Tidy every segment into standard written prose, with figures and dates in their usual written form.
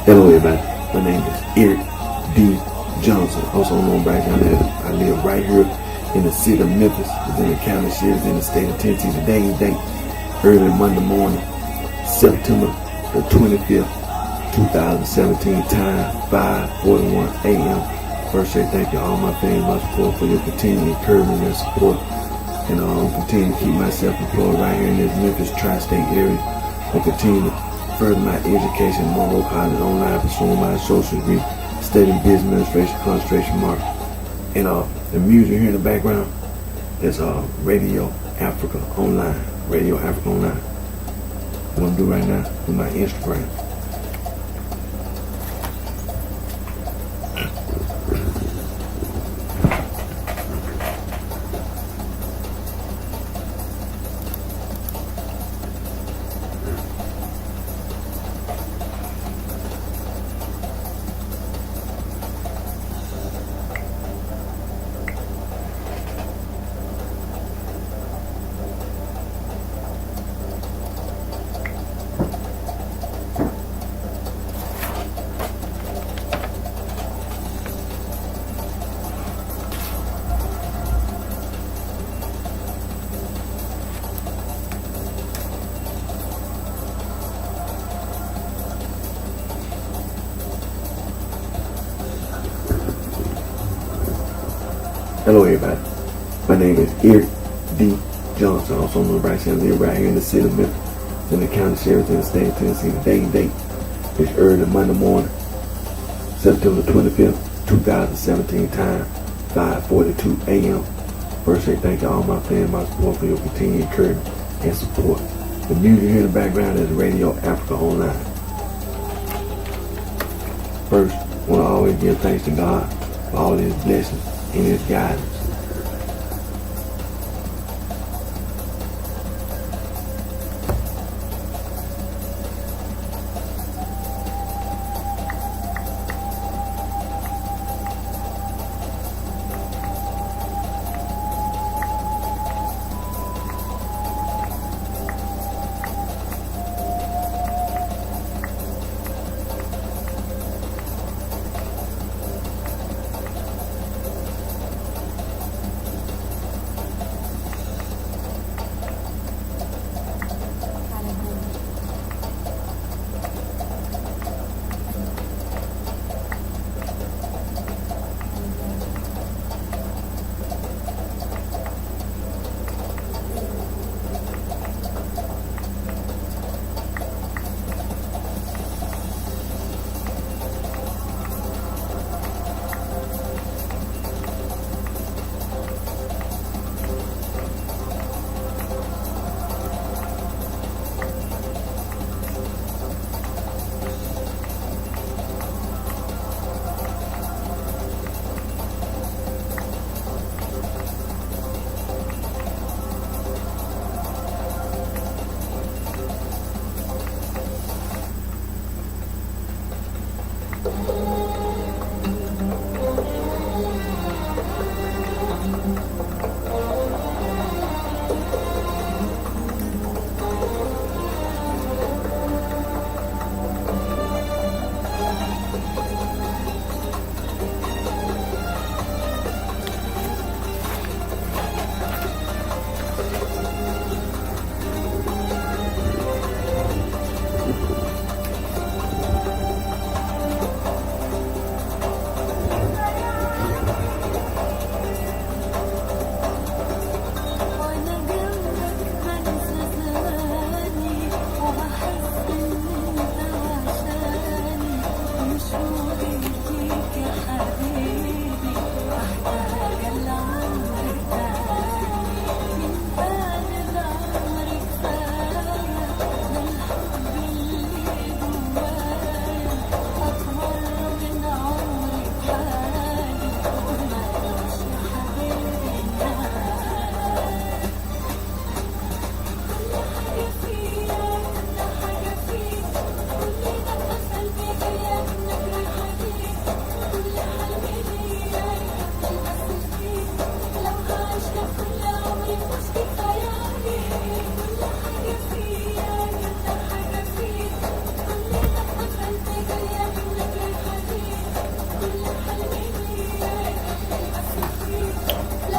Hello everybody, my name is Eric D. Johnson, also known BrightShine. I live right here in the city of Memphis, within the county sheriff in the state of Tennessee. Today's date, early Monday morning, September the 25th, 2017, time 5:41 a.m. First, say thank you all my family, my support for your continued encouragement and support. And I'll continue to keep myself employed right here in this Memphis tri-state area. I'll continue to further my education in Monroe College online, pursuing my associate degree, studying business administration, concentration mark. And the music here in the background is Radio Africa Online. Radio Africa Online. What I'm gonna do right now with my Instagram. Hello everybody, my name is Eric D. Johnson, also known as BrightShine. I live right here in the city of Memphis, in the county sheriff in the state of Tennessee. Today's date is early Monday morning, September 25th, 2017, time 5:42 a.m. First, say thank you all my family, my support for your continued encouragement and support. The music here in the background is Radio Africa Online. First, I want to always give thanks to God for all His blessings and His guidance.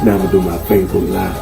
Now I'm gonna do my Facebook Live.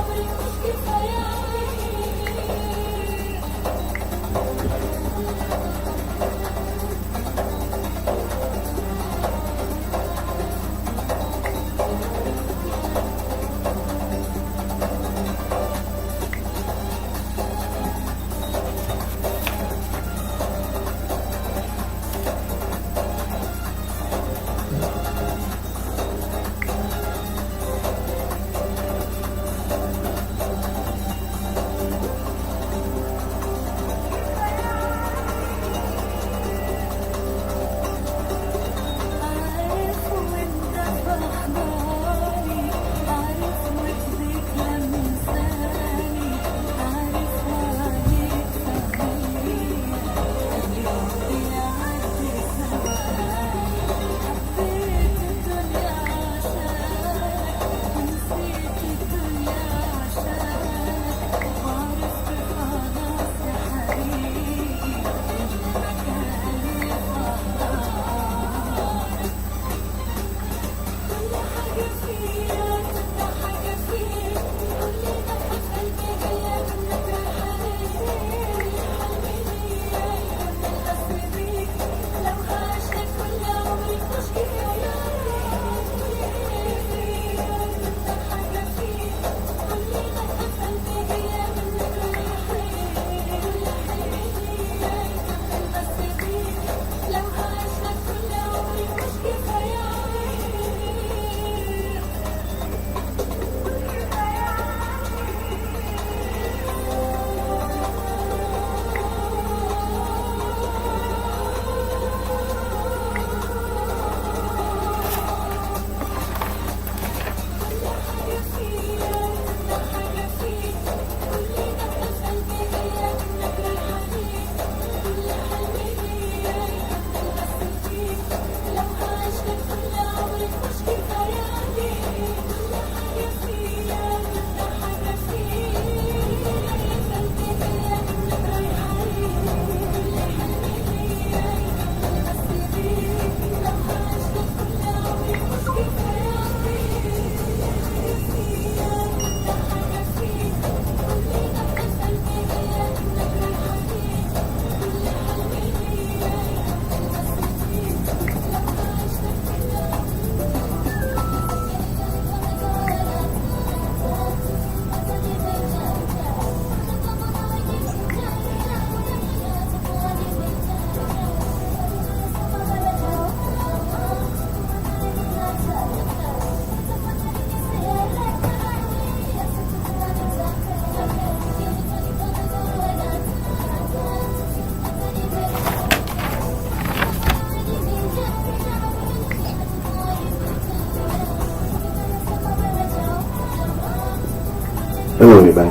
Hello everybody,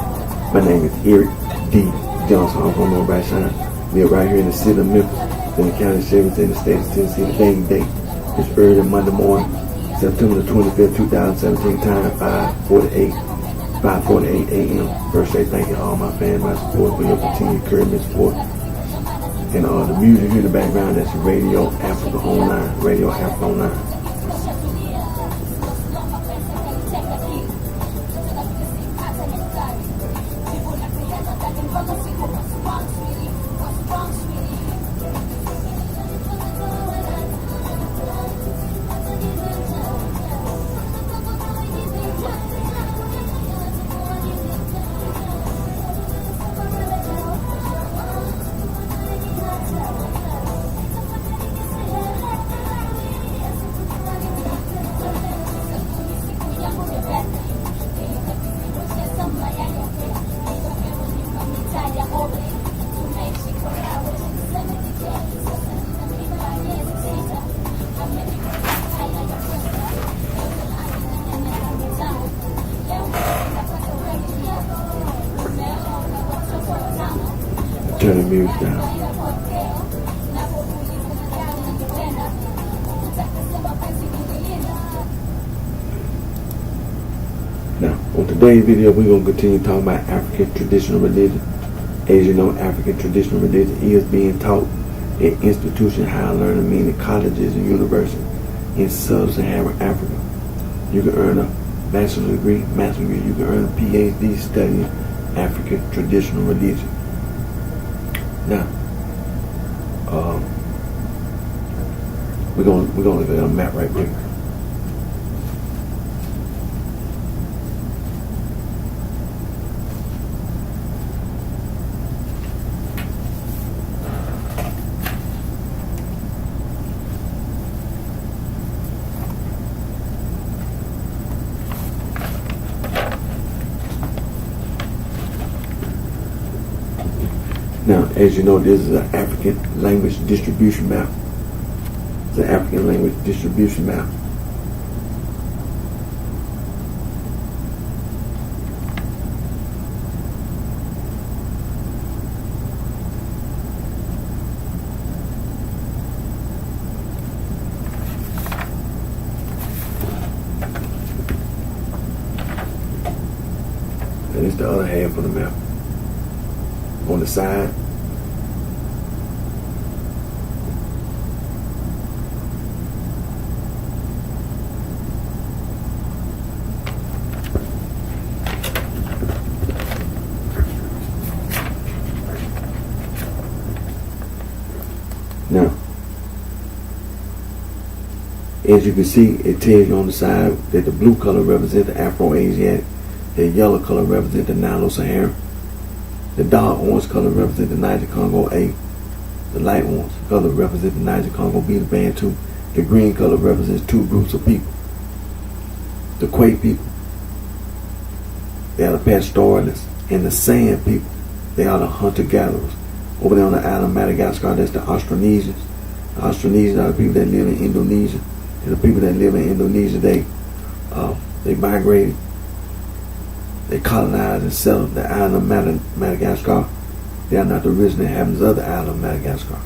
my name is Eric D. Johnson. I'm from BrightShine. Live right here in the city of Memphis, in the county of Shelbyville, in the state of Tennessee. Today's date is early Monday morning, September the 25th, 2017, time 5:48 a.m. First, say thank you to all my fans, my support, for your continued encouragement, support. And the music here in the background, that's Radio Africa Online, Radio Africa Online. Turn the music down. Now, on today's video, we're going to continue talking about African traditional religion. As you know, African traditional religion is being taught in institutions, higher learning, meaning colleges and universities in sub-Saharan Africa. You can earn a Bachelor's degree, master's degree. You can earn a PhD studying African traditional religion. Now, we're gonna look at a map right quick. Now, as you know, this is an African language distribution map. It's an African language distribution map. And it's the other half of the map. On the side, now, as you can see, it tells you on the side that the blue color represents the Afro-Asiatic, the yellow color represents the Nilo-Saharan, the dark orange color represents the Niger-Congo A, the light orange color represents the Niger-Congo B, the Bantu, the green color represents two groups of people. The Kway people, they are the pastoralists, and the San people, they are the hunter-gatherers. Over there on the island of Madagascar, that's the Austronesians. The Austronesians are the people that live in Indonesia. And the people that live in Indonesia, they migrated, they colonized and settled the island of Madagascar. They are not the original inhabitants of the island of Madagascar.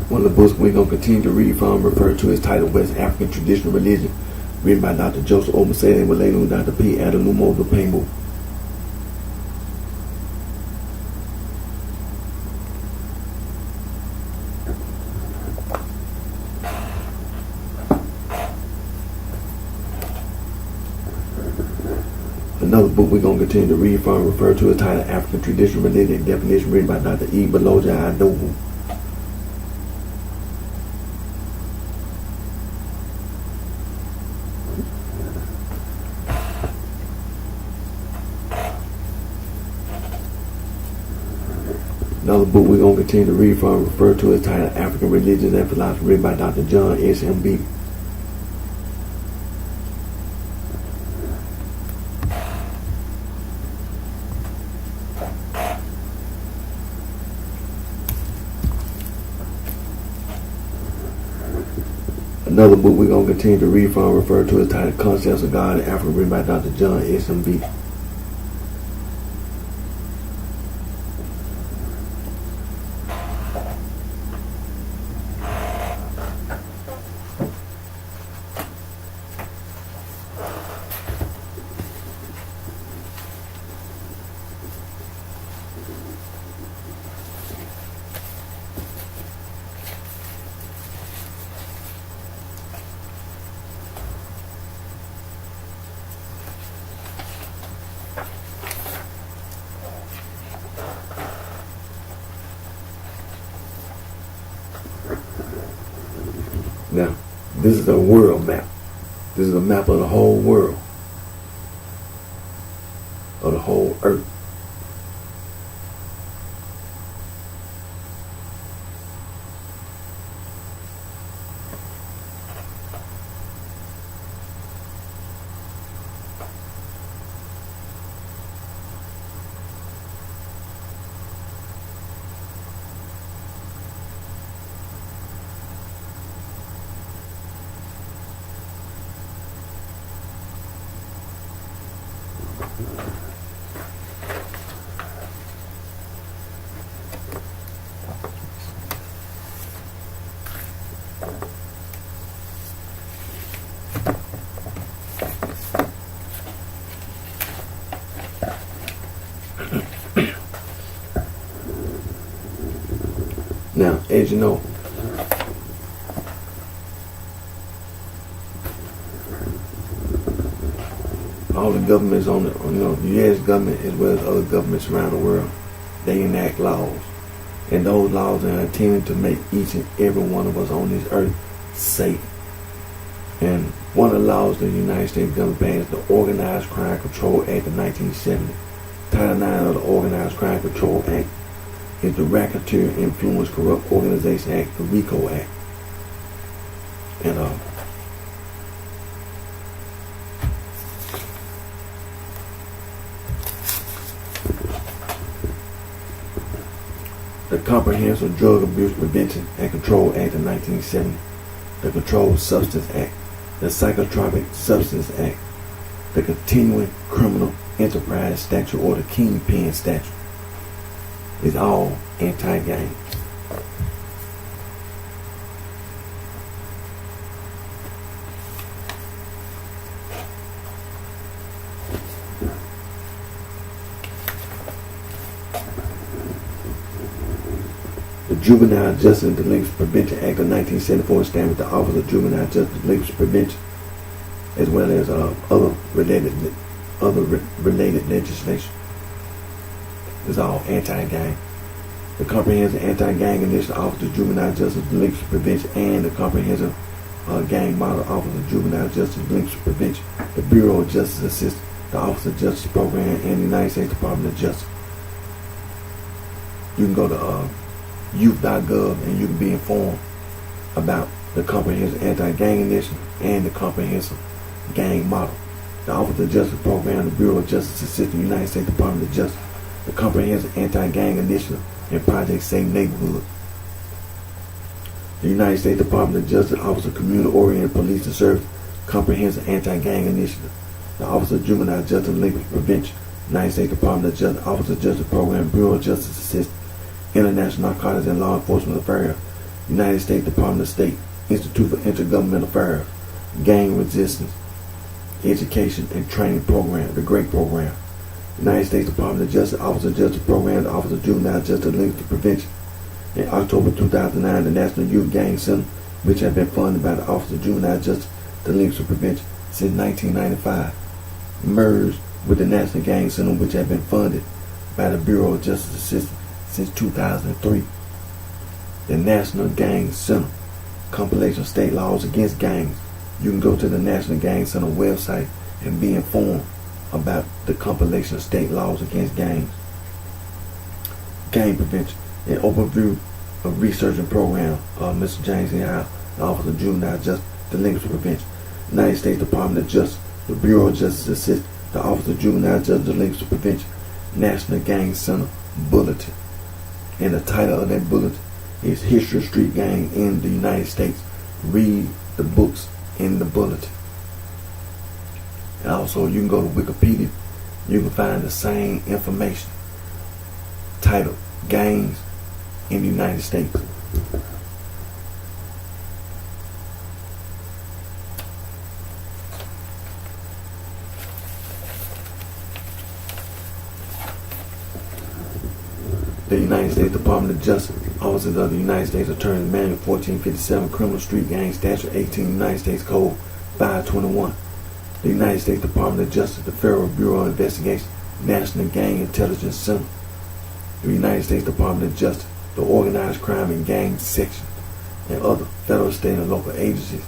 One of the books we're going to continue to read from, referred to as titled West African Traditional Religion, written by Dr. Joseph Omasele and related with Dr. P. Adalumo Dupemu. Another book we're going to continue to read from, referred to as titled African Traditional Religion, definition written by Dr. E. Beloja Adobu. Another book we're going to continue to read from, referred to as titled African Religions and Philosophy, written by Dr. John S. M. B. Another book we're going to continue to read from, referred to as titled Concepts of God in Africa, written by Dr. John S. M. B. Now, this is a world map. This is a map of the whole world, of the whole earth. as you know, all the governments the U.S. government as well as other governments around the world, they enact laws. And those laws are intended to make each and every one of us on this earth safe. And one of the laws the United States government passed is the Organized Crime Control Act of 1970. Title 9 of the Organized Crime Control Act is the Racketeer Influence Corrupt Organization Act, the RICO Act. And the Comprehensive Drug Abuse Prevention and Control Act of 1970, the Controlled Substance Act, the Psychotropic Substance Act, the Continuing Criminal Enterprise Statute, or the Kingpin Statute, is all anti-gang. The Juvenile Justice and Delinquency Prevention Act of 1974 established the Office of Juvenile Justice and Delinquency Prevention, as well as other related legislation. It's all anti-gang. The Comprehensive Anti-Gang Initiative Office of Juvenile Justice and Delinquency Prevention, and the Comprehensive Gang Model Office of Juvenile Justice and Delinquency Prevention, the Bureau of Justice Assistance, the Office of Justice Program, and the United States Department of Justice. You can go to youth.gov and you can be informed about the Comprehensive Anti-Gang Initiative and the Comprehensive Gang Model. The Office of Justice Program, the Bureau of Justice Assistance, the United States Department of Justice, the Comprehensive Anti-Gang Initiative, and Project Safe Neighborhood. The United States Department of Justice Office of Community-Oriented Police and Service, Comprehensive Anti-Gang Initiative. The Office of Juvenile Justice and Delinquency Prevention, United States Department of Justice Office of Justice Program, Bureau of Justice Assistance, International Narcotics and Law Enforcement Affairs, United States Department of State, Institute for Intergovernmental Affairs, Gang Resistance, Education and Training Program, the GREAT Program, United States Department of Justice, Office of Justice Program, the Office of Juvenile Justice and Delinquency Prevention. In October 2009, the National Youth Gang Center, which had been funded by the Office of Juvenile Justice and Delinquency Prevention since 1995, merged with the National Gang Center, which had been funded by the Bureau of Justice Assistance since 2003. The National Gang Center compilation of state laws against gangs. You can go to the National Gang Center website and be informed about the compilation of state laws against gangs. Gang prevention, an overview of research and program of Mr. James E. Howe, the Office of Juvenile Justice, Delinquency Prevention, United States Department of Justice, the Bureau of Justice Assistance, the Office of Juvenile Justice, Delinquency Prevention, National Gang Center Bulletin. And the title of that bulletin is History of Street Gang in the United States. Read the books in the bulletin. And also you can go to Wikipedia. You can find the same information titled Gangs in the United States. The United States Department of Justice, Offices of the United States Attorney Manual 1457, Criminal Street Gang Statute 18, United States Code 521. The United States Department of Justice, the Federal Bureau of Investigation, National Gang Intelligence Center. The United States Department of Justice, the Organized Crime and Gang Section, and other federal, state, and local agencies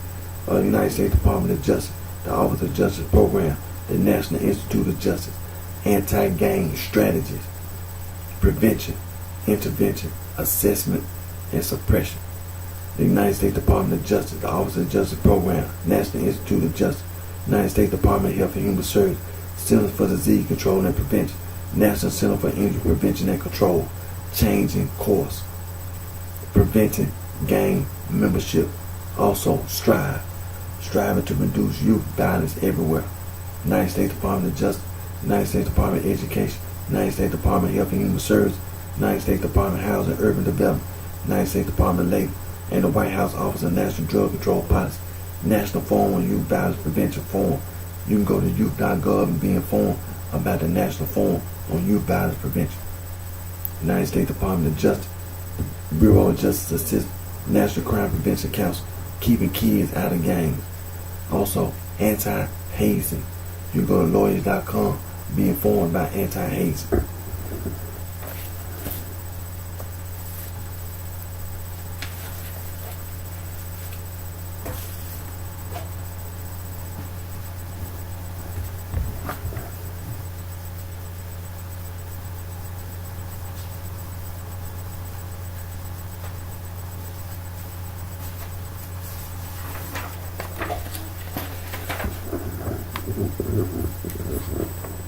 of the United States Department of Justice, the Office of Justice Program, the National Institute of Justice, Anti-Gang Strategies, Prevention, Intervention, Assessment, and Suppression. The United States Department of Justice, the Office of Justice Program, National Institute of Justice, United States Department of Health and Human Services, Centers for Disease Control and Prevention, National Center for Injury Prevention and Control, Changing Course, Preventing Gang Membership. Also, striving to reduce youth violence everywhere. United States Department of Justice, United States Department of Education, United States Department of Health and Human Services, United States Department of Housing and Urban Development, United States Department of Labor, and the White House Office of National Drug Control Policy, National Forum on Youth Violence Prevention Forum. You can go to youth.gov and be informed about the National Forum on Youth Violence Prevention. United States Department of Justice, Bureau of Justice Assist National Crime Prevention Council, keeping kids out of gangs. Also, anti-hazing. You go to lawyers.com, be informed about anti-hazing.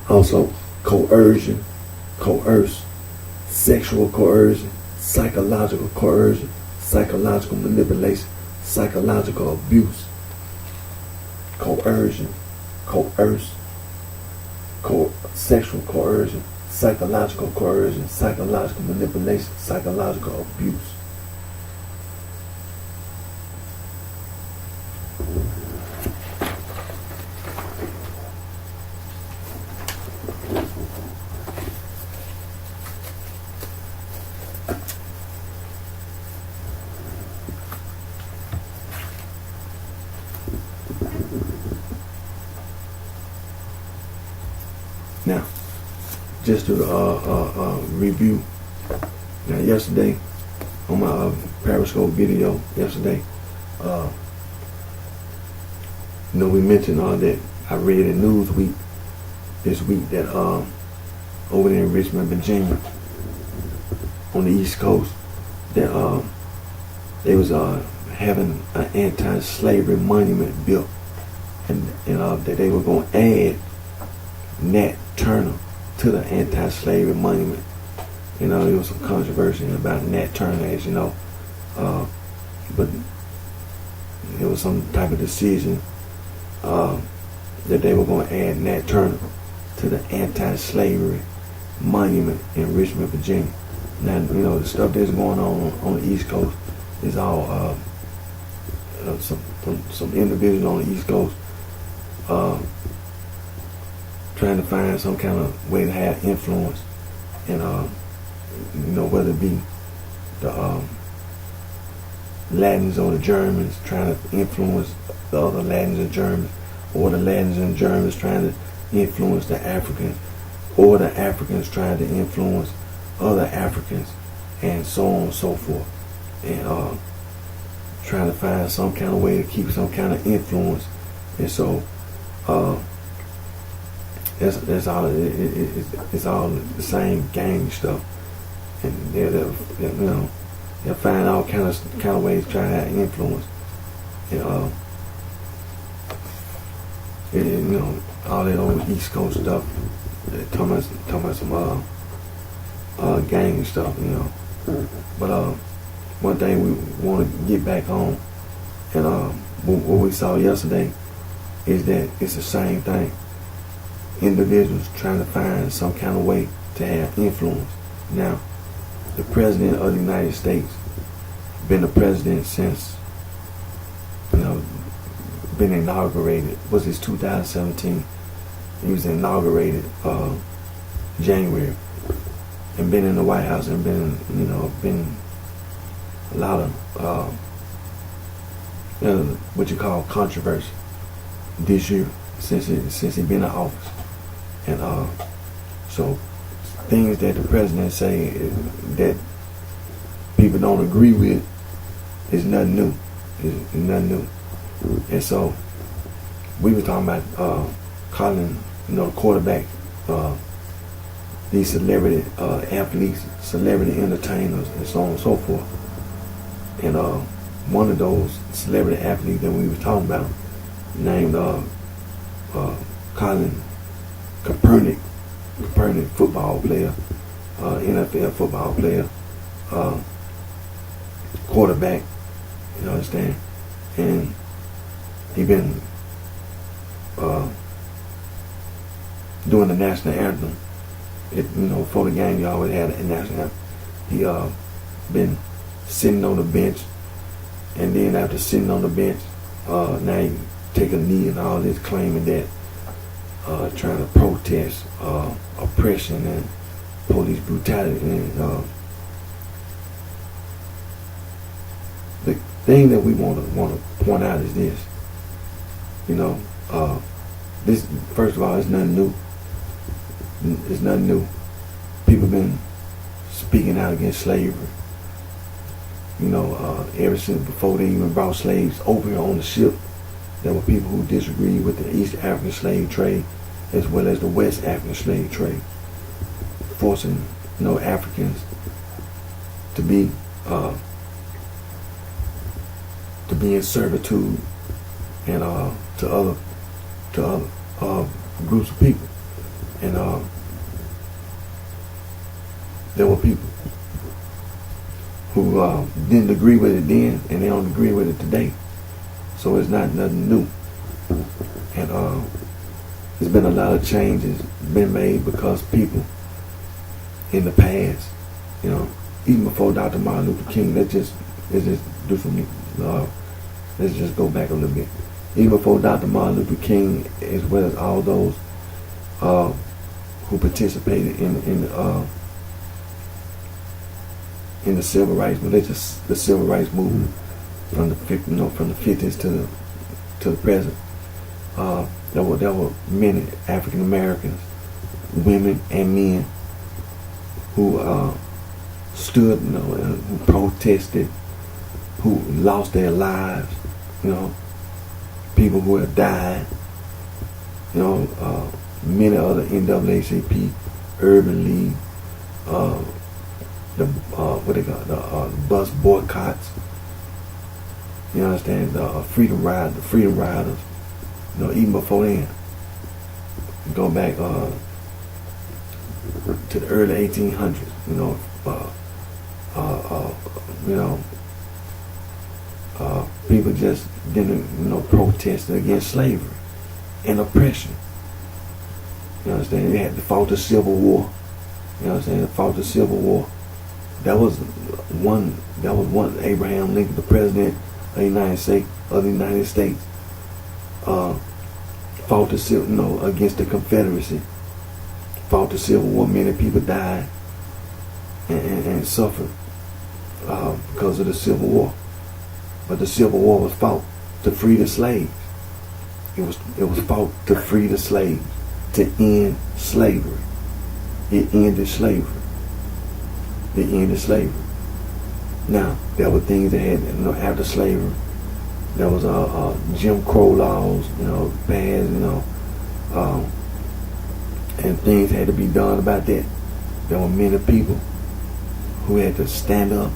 Also, coercion, coerce, sexual coercion, psychological coercion, psychological manipulation, psychological abuse, coercion, coerce, sexual coercion, psychological manipulation, psychological abuse. Now, just to review, now yesterday on my Periscope video yesterday, we mentioned that I read in Newsweek this week that over there in Richmond, Virginia, on the East Coast, that they was having an anti-slavery monument built, and that they were going to add Nat Turner to the anti-slavery monument. There was some controversy about Nat Turner, as you know, but it was some type of decision that they were going to add Nat Turner to the anti-slavery monument in Richmond, Virginia. Now, the stuff that's going on the East Coast is all some individuals on the East Coast trying to find some kind of way to have influence, and whether it be the Latins or the Germans trying to influence the other Latins and Germans, or the Latins and Germans trying to influence the Africans, or the Africans trying to influence other Africans, and so on and so forth, and trying to find some kind of way to keep some kind of influence. And so that's all it's all the same gang stuff, and they'll find all kind of ways to try to have influence, and all that old East Coast stuff, talking about some gang stuff, But one thing we want to get back on, and what we saw yesterday, is that it's the same thing. Individuals trying to find some kind of way to have influence. Now, the President of the United States been the president since, been inaugurated, was this 2017? He was inaugurated January, and been in the White House, and been a lot of what you call controversy this year since he been in office, and so things that the president say that people don't agree with is nothing new. It's nothing new. And so we were talking about calling, quarterback, these celebrity athletes, celebrity entertainers, and so on and so forth. And one of those celebrity athletes that we were talking about, named Colin Kaepernick, football player, NFL football player, quarterback, you understand? And he been doing the national anthem. Before the game, you always had a national anthem. He been sitting on the bench, and then after sitting on the bench, now he take a knee and all this, claiming that trying to protest oppression and police brutality, and the thing that we want to point out is this. You know, this, first of all, it's nothing new. It's nothing new. People been speaking out against slavery. You know, ever since before they even brought slaves over here on the ship, there were people who disagreed with the East African slave trade as well as the West African slave trade, forcing, you know, Africans to be in servitude and to other groups of people. And there were people who didn't agree with it then, and they don't agree with it today. So it's not nothing new. And there's been a lot of changes been made because people in the past, you know, even before Dr. Martin Luther King, let's just do some, let's just go back a little bit. Even before Dr. Martin Luther King, as well as all those who participated in the civil rights, the civil rights movement from the 50s to the present. There were many African Americans, women and men, who stood, you know, who protested, who lost their lives, you know, people who have died, you know, many other NAACP, Urban League, the bus boycotts. You understand? The Freedom Riders. You know, even before then, go back to the early 1800s. You know, people just didn't, you know, protest against slavery and oppression. You understand? They had to fight the Civil War. You know what I'm saying? They fought the Civil War. That was one. Abraham Lincoln, the president of the United States, fought the Civil, you know, against the Confederacy. Fought the Civil War. Many people died and suffered because of the Civil War. But the Civil War was fought to free the slaves. It was fought to free the slaves, to end slavery. It ended slavery. It ended slavery. Now, there were things that had, you know, after slavery. There was Jim Crow laws, you know, passed, you know, and things had to be done about that. There were many people who had to stand up.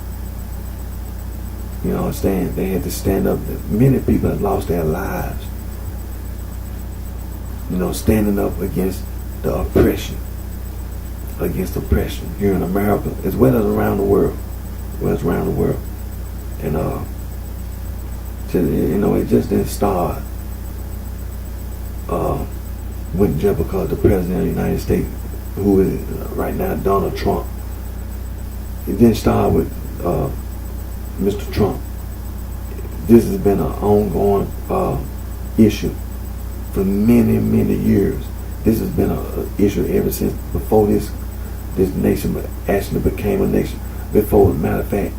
You know what I'm saying? They had to stand up. Many people had lost their lives, you know, standing up against the oppression. Against oppression here in America as well as around the world. And you know, it just didn't start with just because the president of the United States, who is right now Donald Trump, it didn't start with Mr. Trump. This has been an ongoing issue for many, many years. This has been an issue ever since before this nation actually became a nation. Before, as a matter of fact,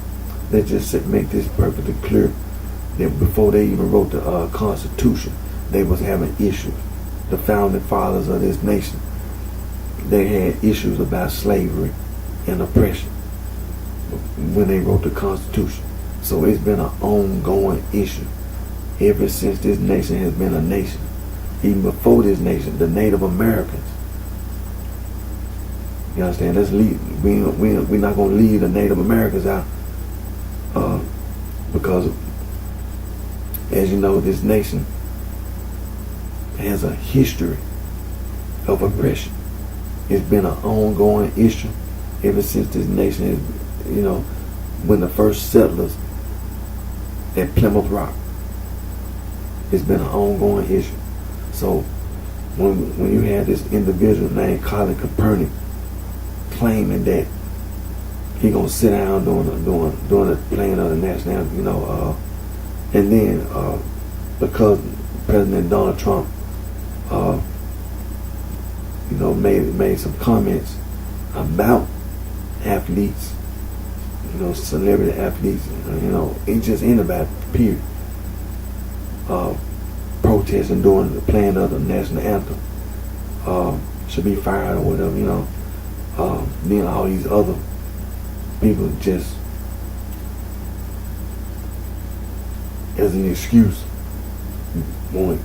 let's just make this perfectly clear, that before they even wrote the Constitution, they was having issues. The founding fathers of this nation, they had issues about slavery and oppression when they wrote the Constitution. So it's been an ongoing issue ever since this nation has been a nation. Even before this nation, the Native Americans. You understand? Let's leave. We're not going to leave the Native Americans out because, as you know, this nation has a history of oppression. It's been an ongoing issue ever since this nation is, you know, when the first settlers at Plymouth Rock. It's been an ongoing issue. So when you had this individual named Colin Kaepernick claiming that he gonna sit down during the playing of the national, you know, and then because President Donald Trump, you know, made some comments about athletes, celebrity athletes, it's just anybody, period, protesting during the playing of the national anthem, should be fired or whatever, then all these other people just, as an excuse, want to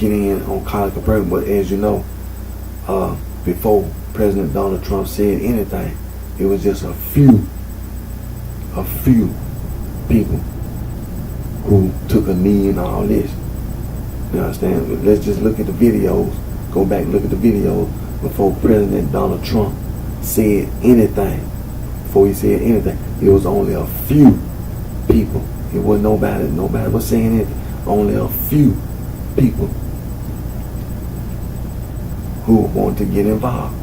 get in on Colin Kaepernick. But as you know, before President Donald Trump said anything, it was just a few people who took a knee and all this. You understand? Let's just look at the videos. Go back and look at the videos before President Donald Trump said anything. Before he said anything, it was only a few people. It wasn't nobody was saying it. Only a few people who wanted to get involved.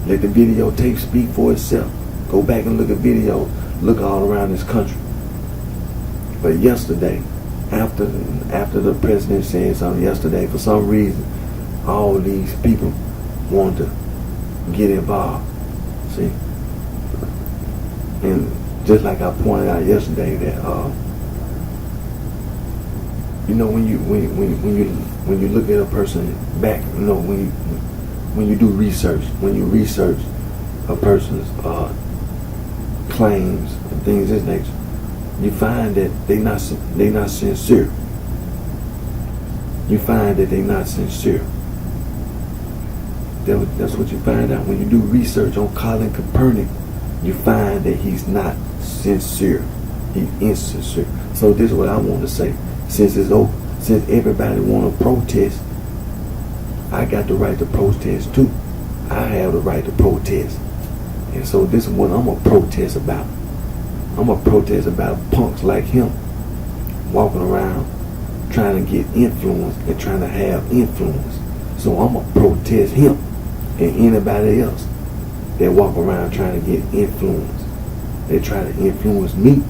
Let the videotape speak for itself. Go back and look at videos. Look all around this country. But yesterday, after the president said something yesterday, for some reason, all these people wanted to get involved. See? And just like I pointed out yesterday, that when you look at a person back, when you do research, when you research a person's claims and things of this nature, you find that they not sincere. You find that they're not sincere. That's what you find out when you do research on Colin Kaepernick. You find that he's not sincere. He's insincere. So this is what I want to say. Since everybody want to protest, I got the right to protest too. I have the right to protest. And so this is what I'm going to protest about. I'm going to protest about punks like him walking around trying to get influence and trying to have influence. So I'm going to protest him and anybody else that walk around trying to get influence. They try to influence me.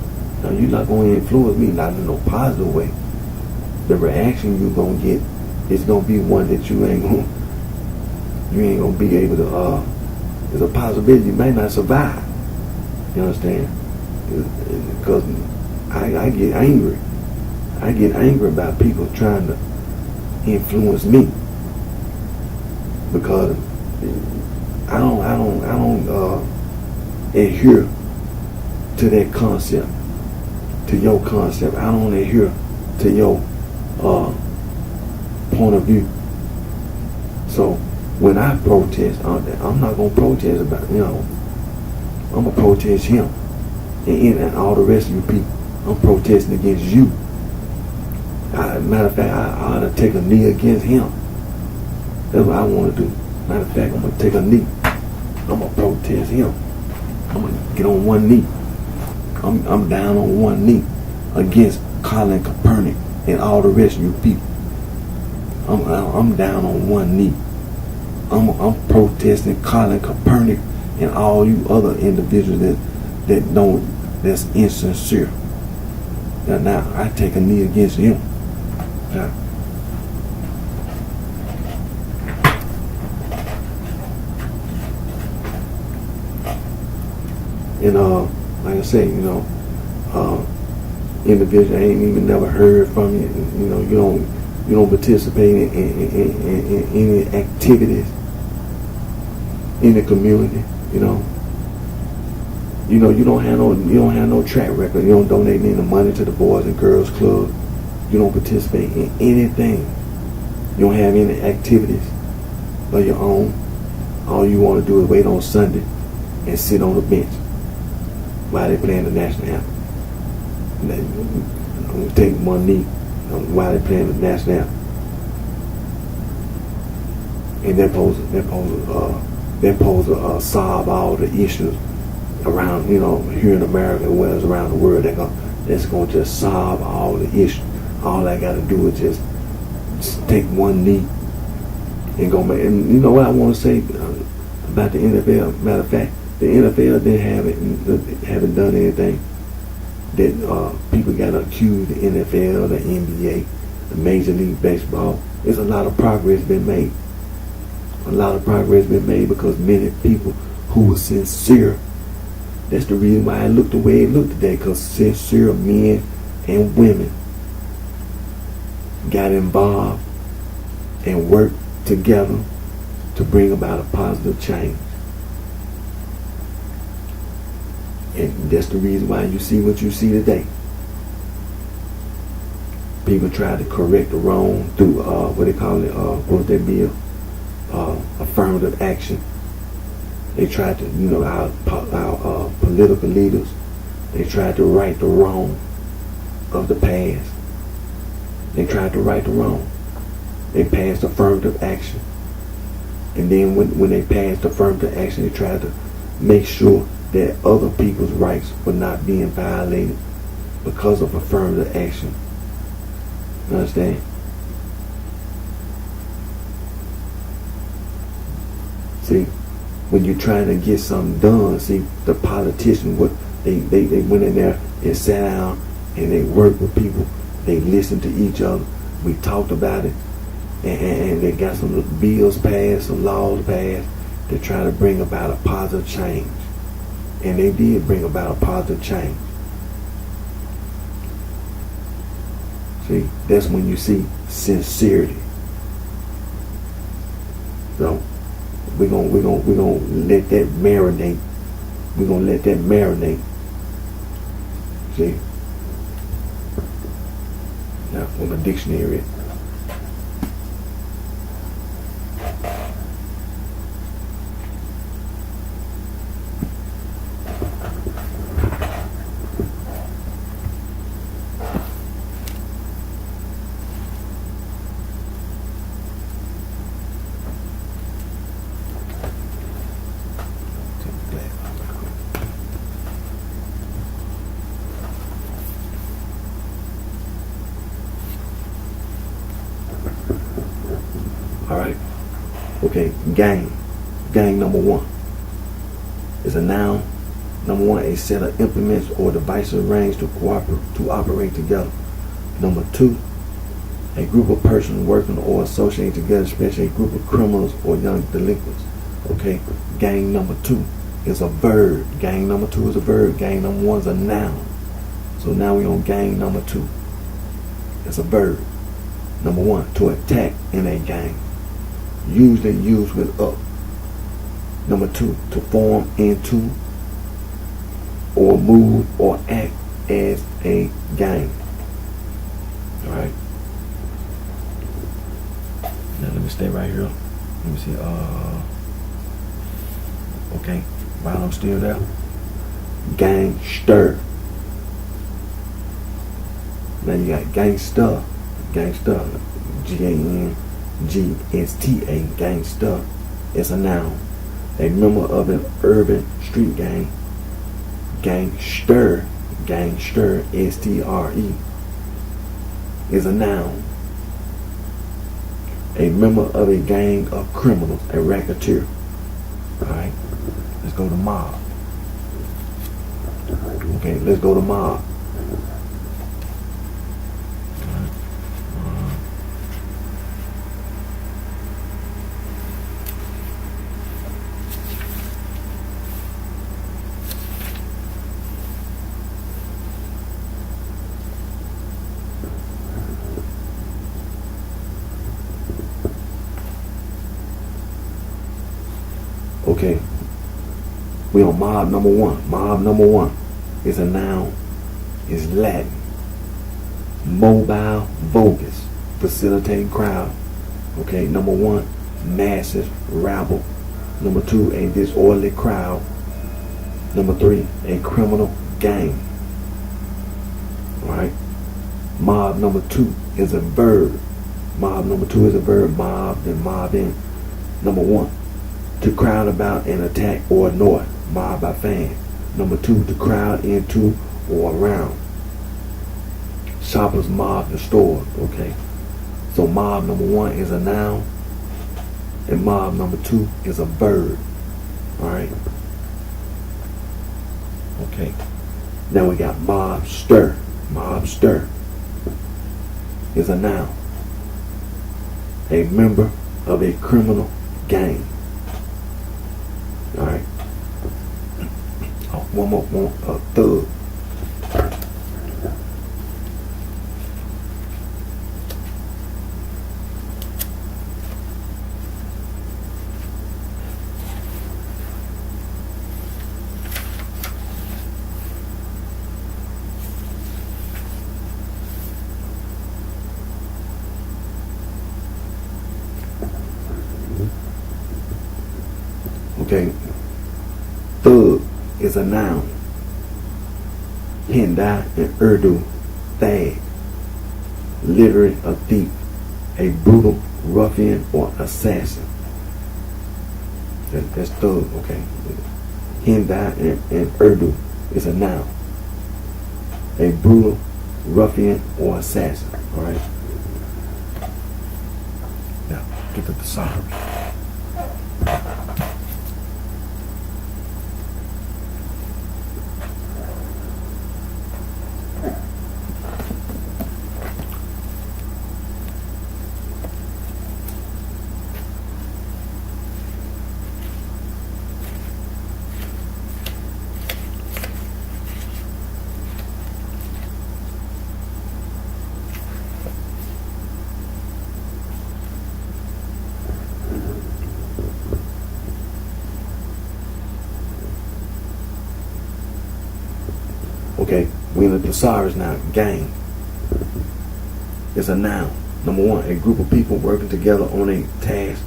Now you're not going to influence me, not in no positive way. The reaction you're going to get is going to be one that you ain't going to be able to, there's a possibility you may not survive. You understand? Because I get angry. I get angry about people trying to influence me. Because I don't adhere to that concept, to your concept. I don't adhere to your point of view. So when I protest, I'm not gonna protest about I'm gonna protest him and all the rest of you people. I'm protesting against you. Matter of fact, I ought to take a knee against him. That's what I want to do. Matter of fact, I'm going to take a knee. I'm going to protest him. I'm going to get on one knee. I'm down on one knee against Colin Kaepernick and all the rest of you people. I'm down on one knee. I'm protesting Colin Kaepernick and all you other individuals that's insincere. Now I take a knee against him. Now, and like I say, individual I ain't even never heard from you. You don't participate in any activities in the community. You don't have no track record. You don't donate any money to the Boys and Girls Club. You don't participate in anything. You don't have any activities of your own. All you want to do is wait on Sunday and sit on the bench while they playing the national anthem. I'm gonna take one knee while they playing the national anthem. And they're supposed to solve all the issues around, here in America as well as around the world. That's going to just solve all the issues. All I got to do is just take one knee and go. And you know what I want to say about the NFL? Matter of fact, the NFL haven't done anything that people got to accuse the NFL, the NBA, the Major League Baseball. There's a lot of progress been made. A lot of progress been made because many people who were sincere That's the reason why it looked the way it looked today, because sincere men and women got involved and worked together to bring about a positive change. And that's the reason why you see what you see today. People try to correct the wrong through what they call it, what was that bill? Affirmative action. They tried to, our political leaders, they tried to right the wrong of the past. They tried to right the wrong. They passed affirmative action. And then when they passed affirmative action, they tried to make sure that other people's rights were not being violated because of affirmative action. You understand? See, when you're trying to get something done, see, the politicians, they went in there and sat down and they worked with people. They listened to each other. We talked about it. And they got some bills passed, some laws passed to try to bring about a positive change. And they did bring about a positive change. See, that's when you see sincerity. So we're gonna let that marinate. We're gonna let that marinate. See? Now from the dictionary. Alright. Okay, gang. Gang number one is a noun. Number one, a set of implements or devices arranged to operate together. Number two, a group of persons working or associating together, especially a group of criminals or young delinquents. Okay, gang number two is a verb. Gang number two is a verb. Gang number one is a noun. So now we're on gang number two. It's a verb. Number one, to attack in a gang. Usually used with up. Number two, to form into or move or act as a gang. Alright. Now let me stay right here. Let me see. Okay. While I'm still there. Gangster. Now you got gangster. Gangster. G-A-N-G-S-T-A. Gangster. It's a noun. A member of an urban street gang. Gangster. Gangster. S-T-R-E. Is a noun. A member of a gang of criminals. A racketeer. Alright. Let's go to mob. Okay, let's go to mob. Okay, we on mob number one. Mob number one is a noun, is Latin. Mobile vogus, facilitating crowd. Okay, number one, massive rabble. Number two, a disorderly crowd. Number three, a criminal gang. Alright, mob number two is a verb. Mob number two is a verb, mob and mob in. Number one, to crowd about and attack or annoy, mob by fan. Number two, to crowd into or around. Shoppers mob the store. Okay, so mob number one is a noun, and mob number two is a verb. All right. Okay. Now we got mobster. Mobster is a noun, a member of a criminal gang. Alright. Oh, One more, thug. Okay, thug is a noun. Hindi in Urdu, thag, literally a thief, a brutal ruffian or assassin. That's thug, okay. Hindi in Urdu is a noun. A brutal ruffian or assassin, alright? Now, get the thesaurus. Okay, we in the thesaurus now. Gang is a noun. Number one, a group of people working together on a task.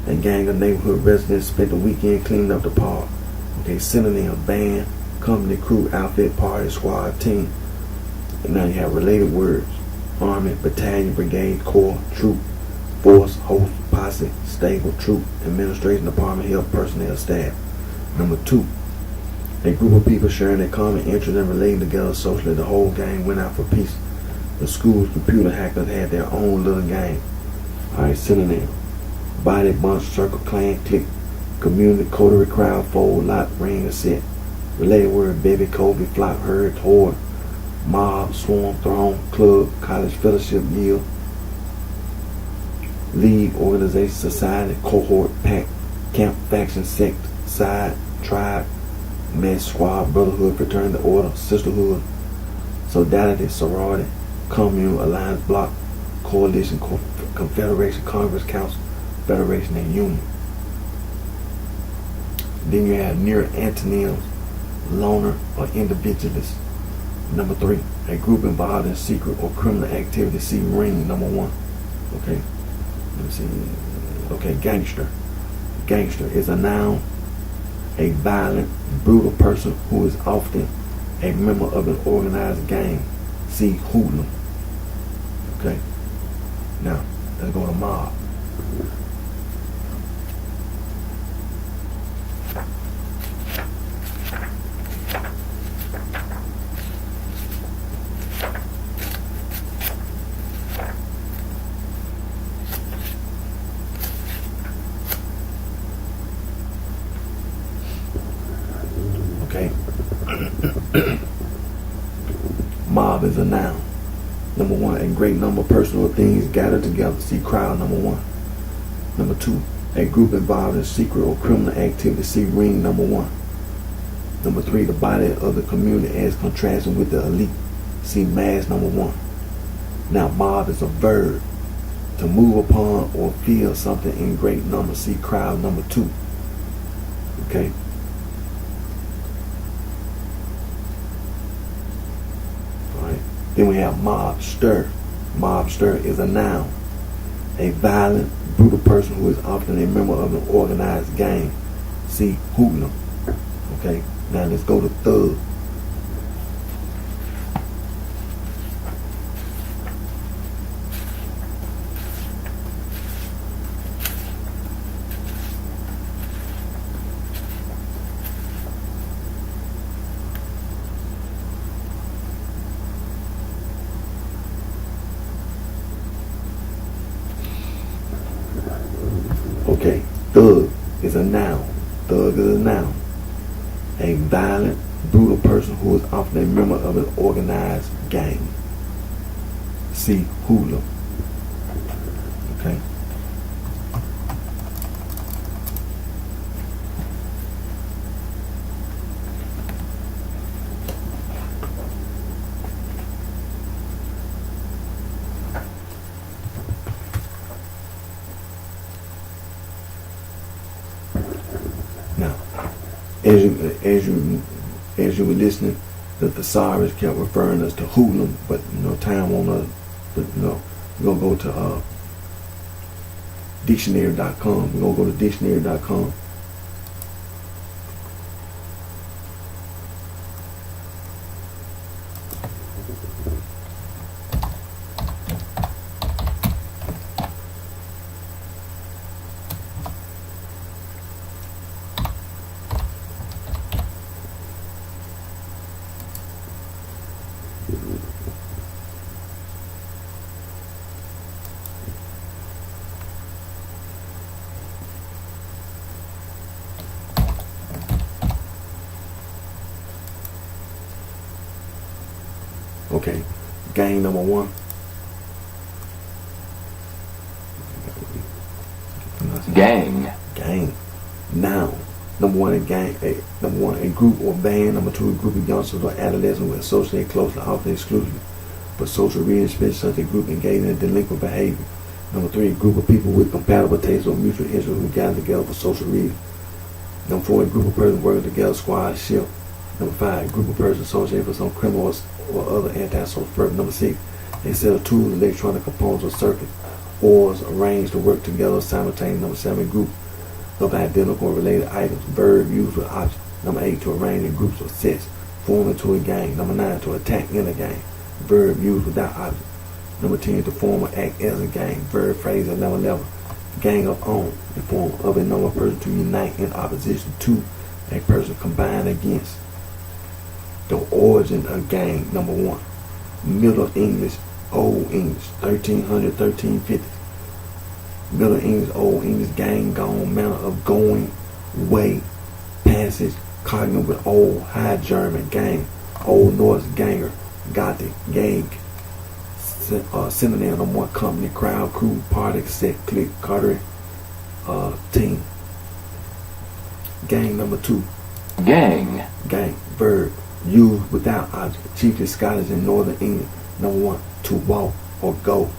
A gang of neighborhood residents spent the weekend cleaning up the park. Okay, synonym, band, company, crew, outfit, party, squad, team. And now you have related words. Army, battalion, brigade, corps, troop, force, host, posse, stable, troop, administration, department, health, personnel, staff. Number two, a group of people sharing a common interest and relating together socially. The whole gang went out for peace. The school's computer hackers had their own little gang. Alright, synonym. Body, bunch, circle, clan, clique, community, coterie, crowd, fold, lot, ring, and set. Related word, bevy, Kobe, flock, herd, horde, mob, swarm, throng, club, college, fellowship, yield, league, organization, society, cohort, pack, camp, faction, sect, side, tribe, mess, squad, brotherhood, fraternity, order, sisterhood, solidarity, sorority, commune, alliance, block, coalition, confederation, congress, council, federation, and union. Then you have near antonyms, loner or individualist. Number three, a group involved in secret or criminal activity. See ring, number one. Okay, let me see. Okay, gangster. Gangster is a noun. A violent, brutal person who is often a member of an organized gang. See hoodlum. Okay. Now, let's go to mob. Okay. Mob is a noun. Number one, a great number of personal things gathered together. See crowd, number one. Number two, a group involved in secret or criminal activity. See ring, number one. Number three, the body of the community as contrasting with the elite. See mass, number one. Now, mob is a verb. To move upon or feel something in great number. See crowd, number two. Okay. Then we have mobster. Mobster is a noun. A violent, brutal person who is often a member of an organized gang. See hoodlum. Okay, now let's go to thug. Okay, thug is a noun. Thug is a noun. A violent, brutal person who is often a member of an organized gang. See hoodlum. Okay. as you were listening, the thesaurus kept referring us to hoodlum, but time on us. But we're gonna go to dictionary.com. We're gonna go to dictionary.com. Okay, gang number one. Gang. Gang. Noun. Number one, number one, a group or band. Number two, a group of youngsters or adolescents who associate closely, often exclusively, but social reasons, especially such a group engaged in delinquent behavior. Number three, a group of people with compatible tastes or mutual interests who gather together for social reasons. Number four, a group of persons working together, squad, ship. Number five, a group of persons associated for some criminal or other antisocial purpose. Number six, a set of tools, electronic components or circuits, or arranged to work together simultaneously. Number seven, a group of identical or related items, verb used with objects. Number eight, to arrange in groups or sets, form into a gang. Number nine, to attack in a gang, verb used without object. Number 10, to form or act as a gang, verb phrase. And number 11, gang of own, the form of a number of persons to unite in opposition to a person combined against. The origin of gang. Number one, Middle English, Old English, 1300, 1350. Middle English, Old English, gang, gone, manner of going, way, passage, cognate with Old High German, gang, Old Norse, ganger, Gothic, gag. Synonym of one, company, crowd, crew, party, set, clique, coterie, team. Gang number two. Gang. Gang, verb, used without object, chiefly Scottish and Northern England. Number one, to walk or go.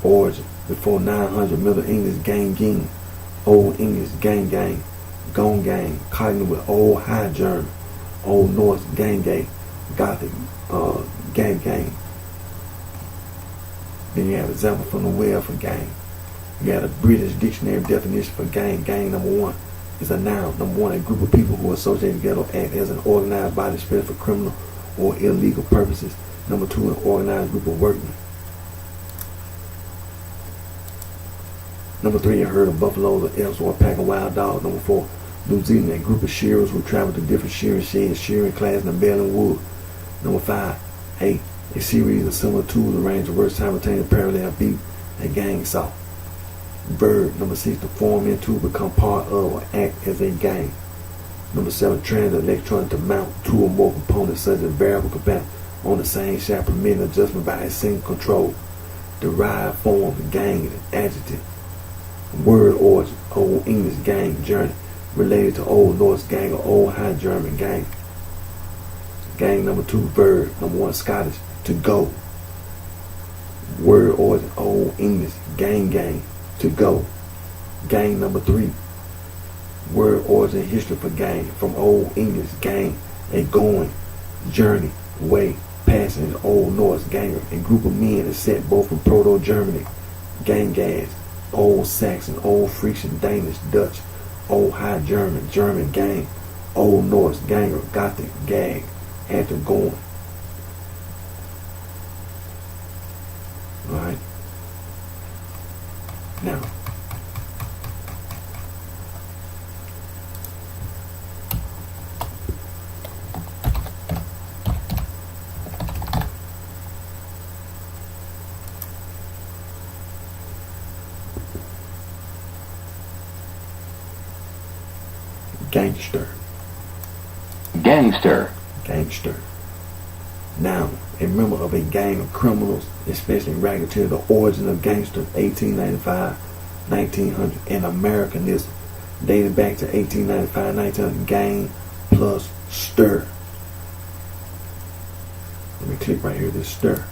Origin, before 900, Middle English, gang, ging. Old English, gang, gang. Gone, gang, cognate with Old High German. Old Norse, gang, gang. Gothic, gang, gang. Then you have example from the web for gang. You got a British dictionary definition for gang. Gang number one is a noun. Number one, a group of people who associate together or act as an organized body spread for criminal or illegal purposes. Number two, an organized group of workmen. Number three, a herd of buffaloes or elks or a pack of wild dogs. Number four, New Zealand, a group of shearers who travel to different shearing sheds, shearing class, and baling wood. Number five, a series of similar tools arranged to work simultaneously, parallel, beat, a gang saw. Verb. Number six, to form into, become part of, or act as a gang. Number seven, transit electronic to mount two or more components such as variable capacity on the same shaft, permitting adjustment by a single control. Derived form, gang, adjective. Word origin, Old English, gang, journey, related to Old Norse, gang, or Old High German, gang. Gang number two, verb. Number one, Scottish, to go. Word origin, Old English, gang, gang, to go. Gang number three, word origin, history for gang, from Old English, gang, a going, journey, way, passing, Old Norse, ganger, a group of men is set both from Proto-Germany, gang, gas, Old Saxon, Old Frisian, Danish, Dutch, Old High German, German, gang, Old Norse, ganger, Gothic, gag, after going. Alright. Now, gangster. Gangster. Gangster. Noun, a member of a gang of criminals, especially racketeer. The origin of gangster, 1895, 1900, and Americanism, dated back to 1895, 1900. Gang plus stir. Let me click right here, this stir.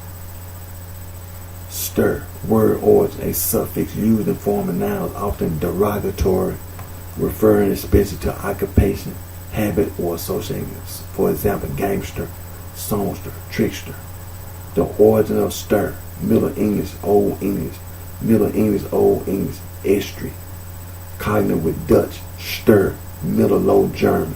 Stir, word origin, a suffix used in forming nouns, often derogatory, referring especially to occupation, habit, or association. For example, gamester, songster, trickster. The origin of stir, Middle English, Old English, Middle English, Old English, estry. Cognative with Dutch, stir, Middle Low German.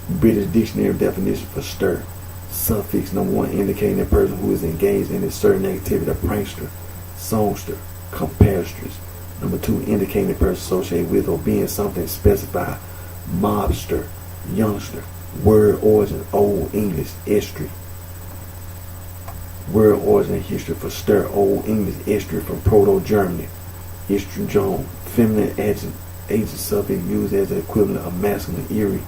British Dictionary definition for stir. Suffix number 1 indicating a person who is engaged in a certain activity, a prankster, songster, compatriots. Number 2 indicating a person associated with or being something specified, mobster, youngster. Word origin, Old English, estry. Word origin and history for stir, Old English, estry from Proto-Germany. Estrogen, feminine agent suffix used as the equivalent of masculine, eerie.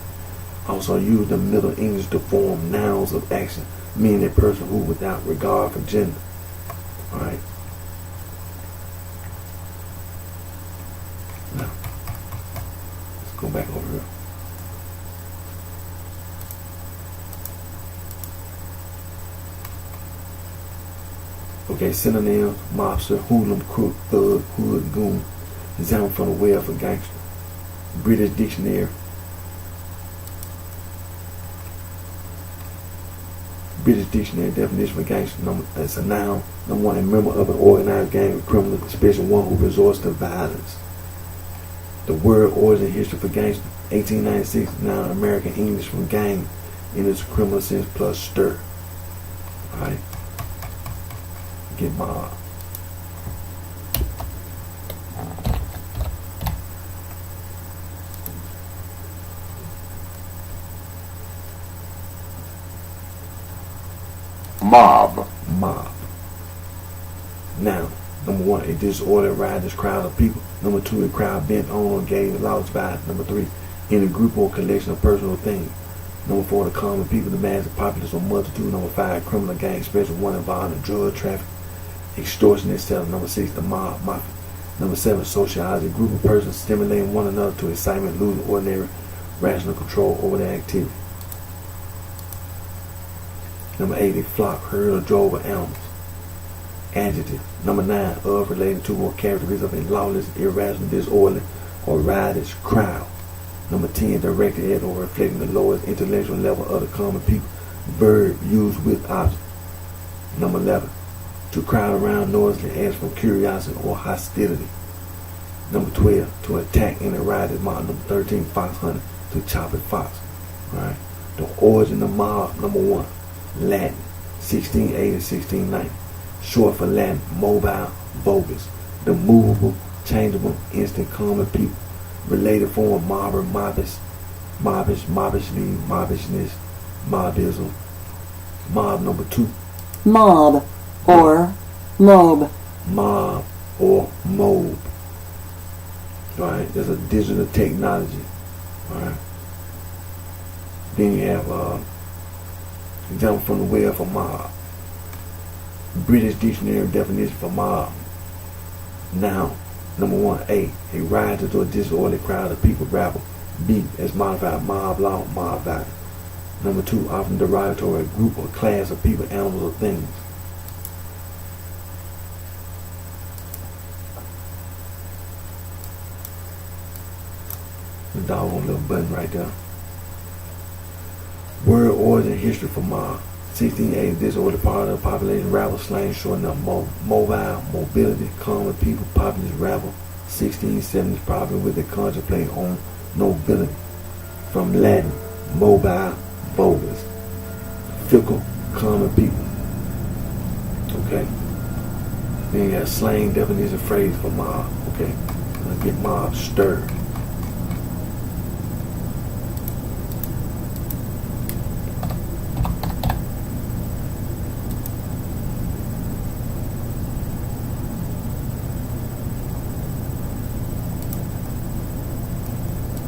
Also used in Middle English to form nouns of action, meaning a person who without regard for gender. Alright. Now, let's go back over here. Okay, synonyms: mobster, hoodlum, crook, thug, hood, goon. Example from the web for gangster. British Dictionary. British Dictionary definition for gangster. It's a noun. Number 1, a member of an organized gang of criminals, especially one who resorts to violence. The word origin history for gangster. 1896, noun, American English from gang in its criminal sense plus stir. Alright. Get mob. Mob. Mob. Now, number 1, a disordered riotous crowd of people. Number 2, a crowd bent on or engaged in lawless violence. Number 3, in a group or collection of personal things. Number 4, the common people, the mass, the populace, or multitude. Number 5, criminal gang, especially one involved in drug traffic, extortion, etc. Number 6, the mob, mafia. Number 7, socializing, a group of persons stimulating one another to excitement, losing ordinary rational control over their activity. Number 8, a flock, herd, or drove of animals. Adjective. Number 9, of, relating to, or characteristics of a lawless, irrational, disorderly, or riotous crowd. Number 10, directed at or reflecting the lowest intellectual level of the common people. Verb used with object. Number 11, to crowd around noisily as from curiosity or hostility. Number 12, to attack in a riotous mob. Number 13, fox hunting, to chop a fox. Alright. The origin of mob. Number 1, Latin, 1680 to 1690. Short for Latin, mobile, bogus. The movable, changeable, instant common people. Related form, mobber, mobbish, mobbishly, mobbishness, mobbism. Mob number 2. Mob or mob. Mob or mob. Alright, there's a digital technology. Alright. Then you have example from the web for mob. British Dictionary definition for mob. Noun. Number 1, A riotous or disorderly crowd of people, rabble. B, as modified, mob law, mob violence. Number 2, often derogatory, a group or class of people, animals, or things. The doggone little button right there. Word origin history for mob. 1680, disorderly part of the population, rabble, slang, short enough, mobile, mobility, common people, populace, rabble. 1670s, probably with a contemplate on nobility. From Latin, mobile, bogus. Fickle, common people. Okay. Then you got slang definition phrase for mob. Okay. Let's get mob stirred.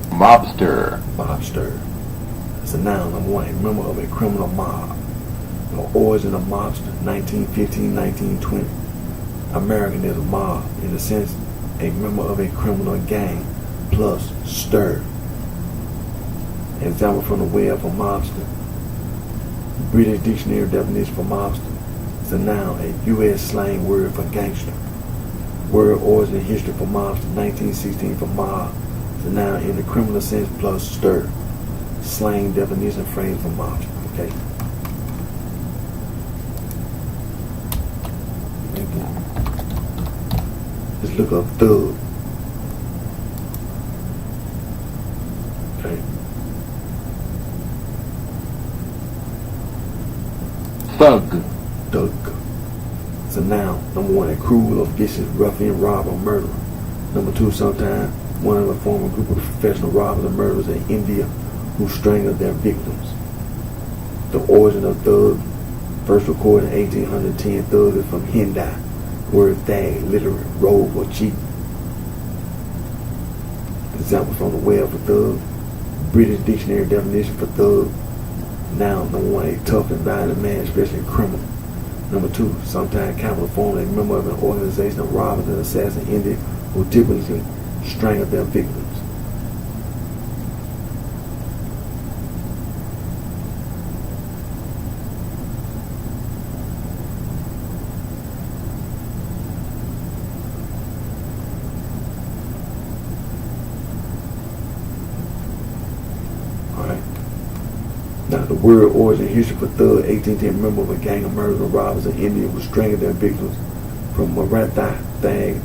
Mobster. Mobster. It's a noun. Number 1, a member of a criminal mob. The origin of mobster, 1915, 1920. American is a mob, in a sense, a member of a criminal gang, plus stir. Example from the web for mobster. British Dictionary definition for mobster. It's a noun, a U.S. slang word for gangster. Word origin history for mobster, 1916 for mob, So now in the criminal sense plus stir. Slang definition phrase for mob. Okay. Just look up thug. Okay. Thug. Thug. So now, number one, a cruel or vicious ruffian, robber, or murderer. Number two, sometimes one of a former group of professional robbers or murderers in India who strangled their victims. The origin of thug, first recorded in 1810, thug is from Hindi, word thag, literally robe or cheat. Example from the web for thug, British dictionary definition for thug, noun, number one, a tough and violent man, especially a criminal. Number two, sometimes capital form, a member of an organization of robbers and assassins in India who typically strangle their victims. Now, the word origin history for thug, 1810, member of a gang of murderers and robbers in India who strangled their victims from Maratha, thag,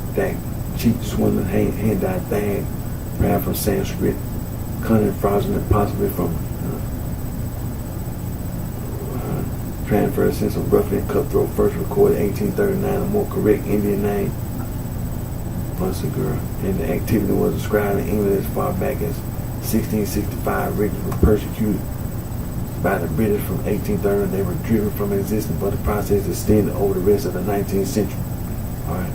cheat, swindling, hand dyed, thag, perhaps from Sanskrit, cunning, fraudulent, possibly from transfer sense of ruffian, cutthroat, first recorded 1839, a more correct Indian name, girl, and the activity was described in England as far back as 1665. Riches were persecuted by the British from 1830. They were driven from existence, but the process extended over the rest of the 19th century. All right.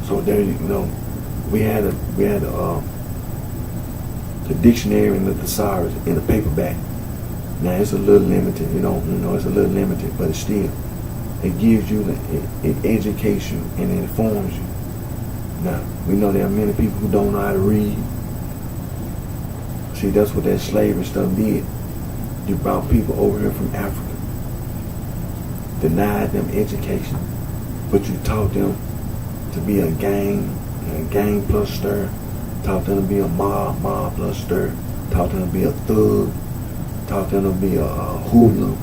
So there you know, we had the dictionary and the thesaurus in a paperback. Now it's a little limited, it's a little limited, but it gives you it educates you and it informs you. Now we know there are many people who don't know how to read. See, that's what that slavery stuff did. You brought people over here from Africa, denied them education, but you taught them to be a gang plus stir, taught them to be a mob plus stir, taught them to be a thug, taught them to be a hoodlum,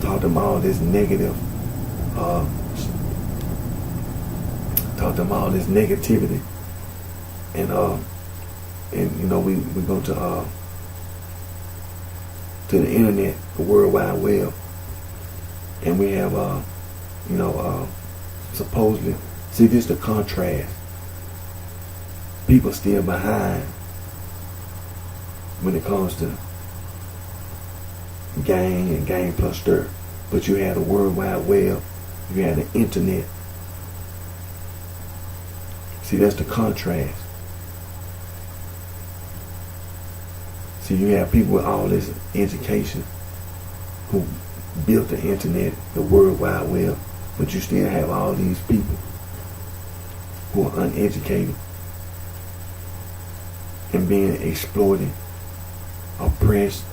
taught them all this negative, taught them all this negativity, and we go to the internet, the World Wide Web, and we have supposedly, see, this is the contrast. People still behind when it comes to gang and gang plus stir. But you had the World Wide Web, you had the internet. See, that's the contrast. See, you have people with all this education who built the internet, the World Wide Web, but you still have all these people who are uneducated and being exploited, oppressed,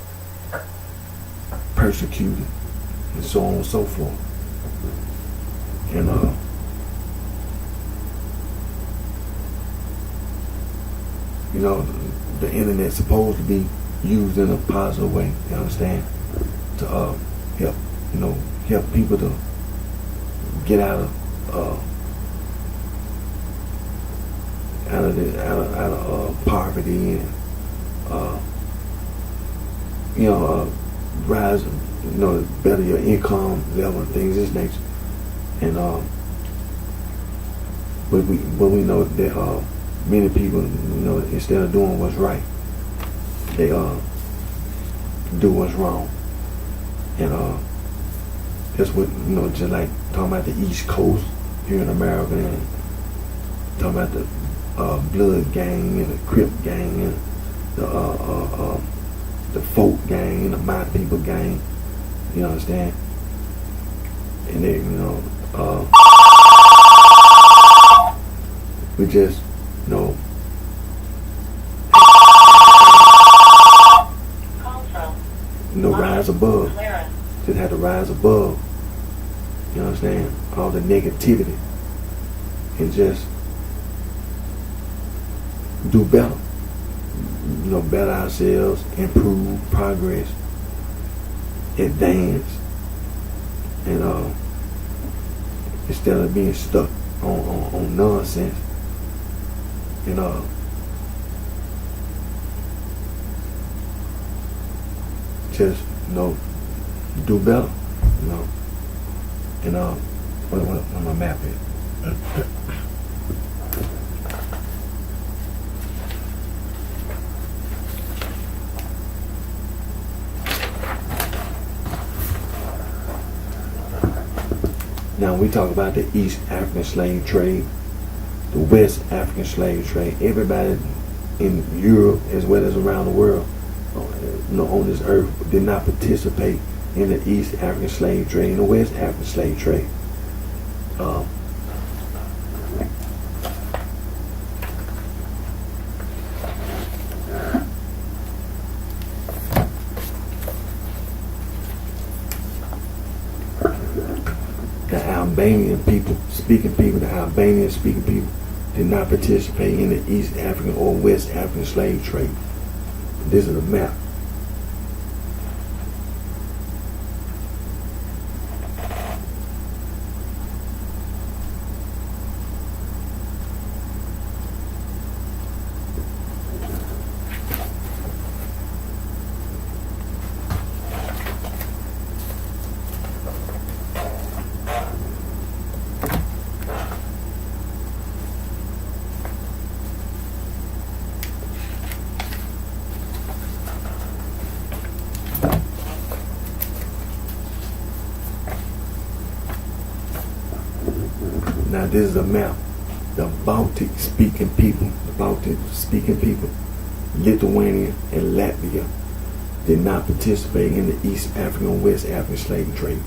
persecuted, and so on and so forth. And the internet's supposed to be used in a positive way, you understand? To help people to get out of poverty and rise, better your income level and things of this nature. And but we know that many people, instead of doing what's right, they do what's wrong. And that's what, just like talking about the East Coast here in America, and talking about the Blood gang and the Crip gang and the Folk gang and the My People gang, you understand? and they, we just, rise above. Just had to rise above. You understand? All the negativity, and just do better. Better ourselves, improve, progress, advance, and instead of being stuck on nonsense, and just do better, and what my map is. Now we talk about the East African slave trade, the West African slave trade. Everybody in Europe as well as around the world, on this earth, did not participate in the East African slave trade and the West African slave trade. The Albanian speaking people did not participate in the East African or West African slave trade. This is a map. Now this is a map. The Baltic speaking people, Lithuania and Latvia, did not participate in the East African or West African slave trade.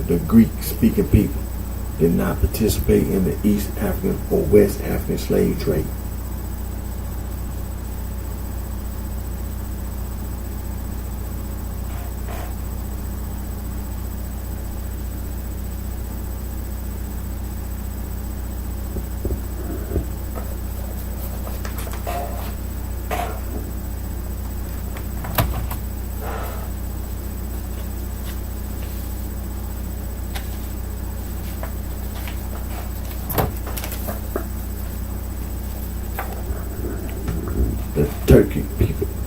The Greek speaking people did not participate in the East African or West African slave trade. The Turkic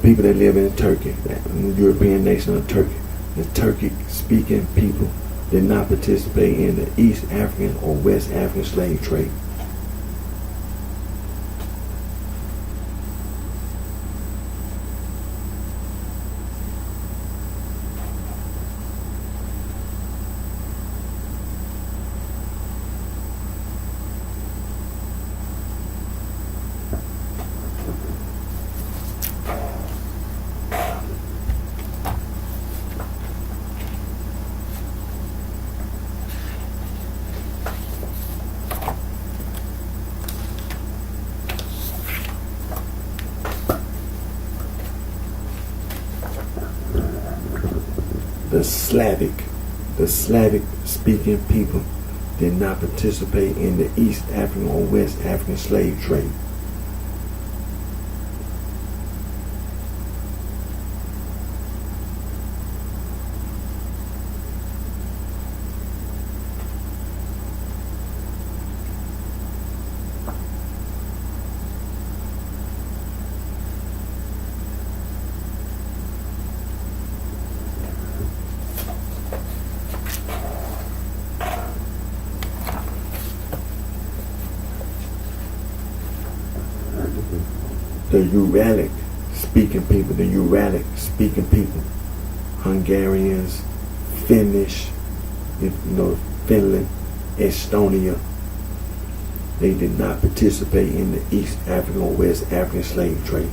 people that live in Turkey, that European nation of Turkey, the Turkic speaking people did not participate in the East African or West African slave trade. The Slavic speaking people did not participate in the East African or West African slave trade. the Uralic speaking people, Hungarians, Finnish, Finland, Estonia. They did not participate in the East African or West African slave trade.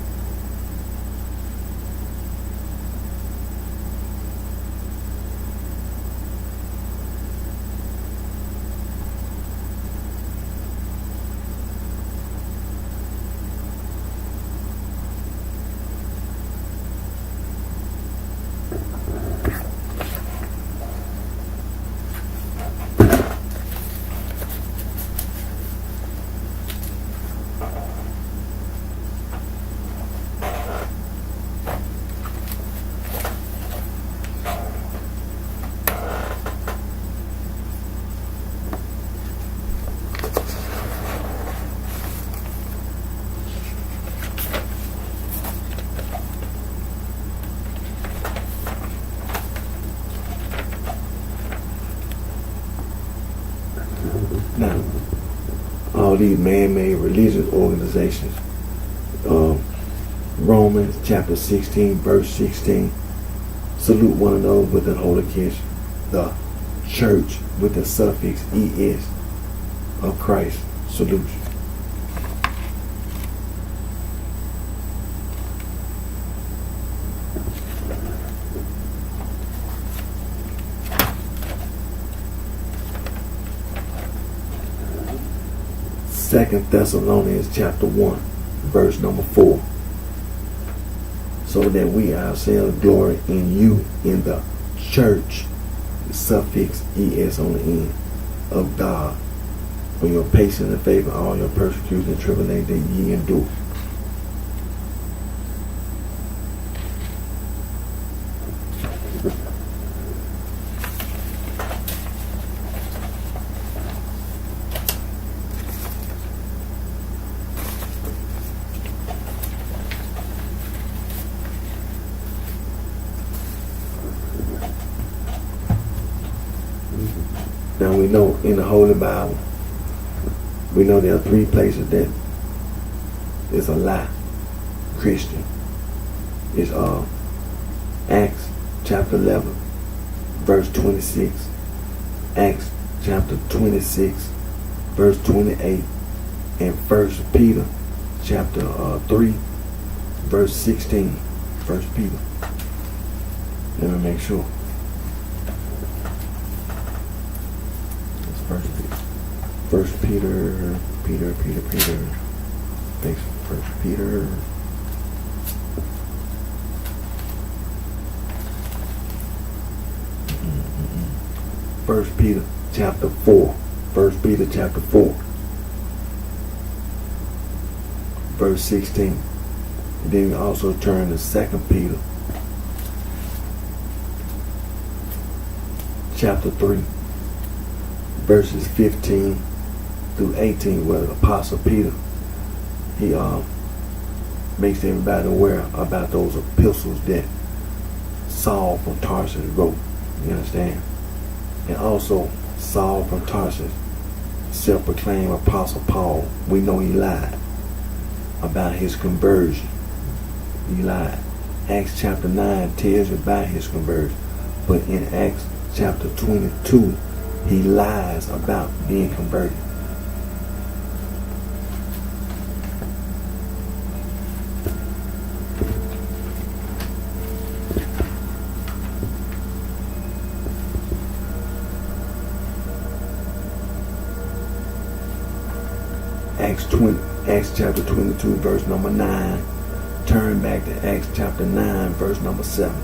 Now, all these man-made religious organizations, Romans chapter 16, verse 16, salute one another with an holy kiss. The church with the suffix es of Christ salutes you. Second Thessalonians chapter 1, verse number 4. So that we ourselves glory in you in the church, the suffix es on the end, of God, for your patience and favor, all your persecution and tribulation that ye endure. Now we know in the Holy Bible, we know there are three places that is a lie, Christian. It's Acts chapter 11, verse 26, Acts chapter 26, verse 28, and 1 Peter chapter 3, verse 16. 1 Peter. Let me make sure. First Peter. Thanks. First Peter. First Peter chapter 4. First Peter chapter 4. Verse 16. And then we also turn to 2 Peter chapter 3. Verses 15 through 18, where the Apostle Peter, he makes everybody aware about those epistles that Saul from Tarsus wrote. You understand? And also Saul from Tarsus, self-proclaimed Apostle Paul, we know he lied about his conversion. He lied. Acts chapter 9 tells you about his conversion. But in Acts chapter 22, he lies about being converted. Acts chapter 22, verse number 9. Turn back to Acts chapter 9, verse number 7.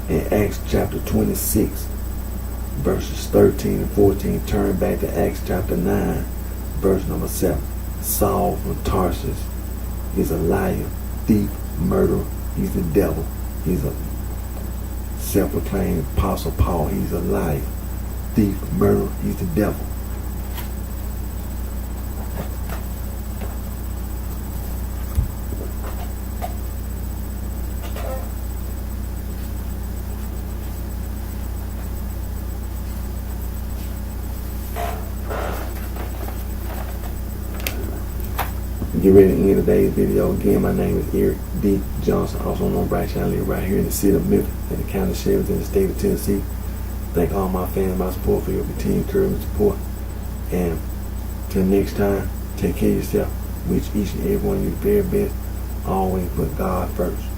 In Acts chapter 26, verses 13 and 14, turn back to Acts chapter 9, verse number 7. Saul from Tarsus is a liar, thief, murderer. He's the devil. He's a self-proclaimed Apostle Paul. He's a liar, thief, murderer. He's the devil. get ready to end today's video. Again, my name is Eric D. Johnson, also known as BrightShine. I live right here in the city of Memphis, in the county of Shelbyville, in the state of Tennessee. Thank all my fans, my support for your continued encouragement and support. And till next time, take care of yourself. Wish each and every one of you the very best. Always put God first.